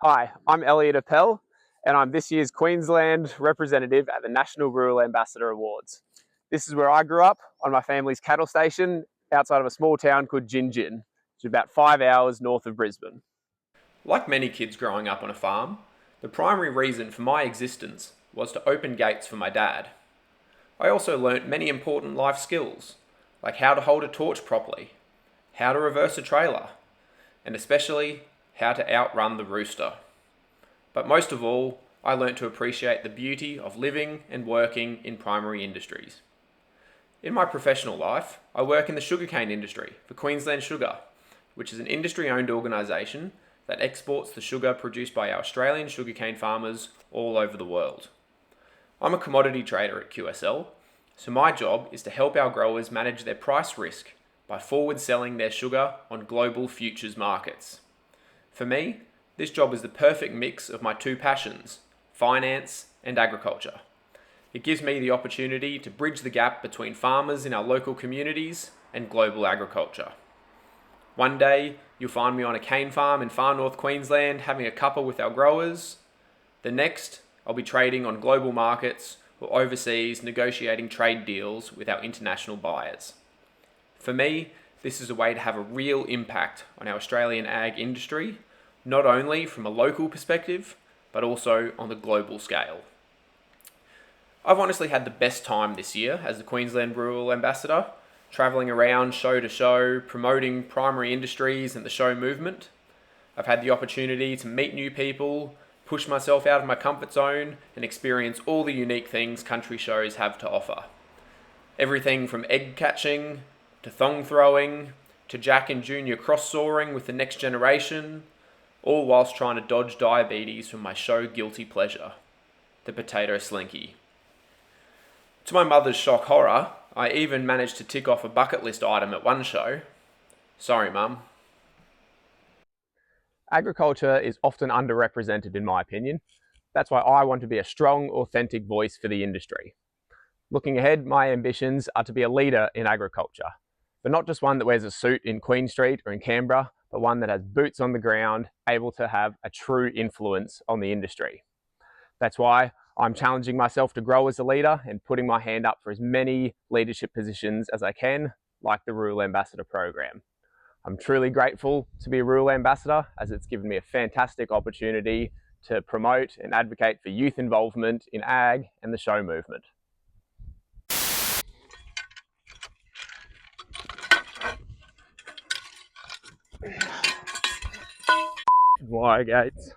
Hi, I'm Elliott Apel, and I'm this year's Queensland representative at the National Rural Ambassador Awards. This is where I grew up, on my family's cattle station outside of a small town called Gin, which is about 5 hours north of Brisbane. Like many kids growing up on a farm, the primary reason for my existence was to open gates for my dad. I also learnt many important life skills, like how to hold a torch properly, how to reverse a trailer, and especially how to outrun the rooster. But most of all, I learnt to appreciate the beauty of living and working in primary industries. In my professional life, I work in the sugarcane industry for Queensland Sugar, which is an industry-owned organisation that exports the sugar produced by our Australian sugarcane farmers all over the world. I'm a commodity trader at QSL, so my job is to help our growers manage their price risk by forward selling their sugar on global futures markets. For me, this job is the perfect mix of my two passions, finance and agriculture. It gives me the opportunity to bridge the gap between farmers in our local communities and global agriculture. One day, you'll find me on a cane farm in far north Queensland having a cuppa with our growers. The next, I'll be trading on global markets or overseas negotiating trade deals with our international buyers. For me, this is a way to have a real impact on our Australian ag industry, not only from a local perspective, but also on the global scale. I've honestly had the best time this year as the Queensland Rural Ambassador, travelling around show to show, promoting primary industries and the show movement. I've had the opportunity to meet new people, push myself out of my comfort zone, and experience all the unique things country shows have to offer. Everything from egg catching, to thong throwing, to Jack and Junior cross soaring with the next generation, all whilst trying to dodge diabetes from my show guilty pleasure, the potato slinky. To my mother's shock horror, I even managed to tick off a bucket list item at one show. Sorry, Mum. Agriculture is often underrepresented in my opinion. That's why I want to be a strong, authentic voice for the industry. Looking ahead, my ambitions are to be a leader in agriculture, but not just one that wears a suit in Queen Street or in Canberra, but one that has boots on the ground, able to have a true influence on the industry. That's why I'm challenging myself to grow as a leader and putting my hand up for as many leadership positions as I can, like the Rural Ambassador program. I'm truly grateful to be a Rural Ambassador, as it's given me a fantastic opportunity to promote and advocate for youth involvement in ag and the show movement. Wire gates.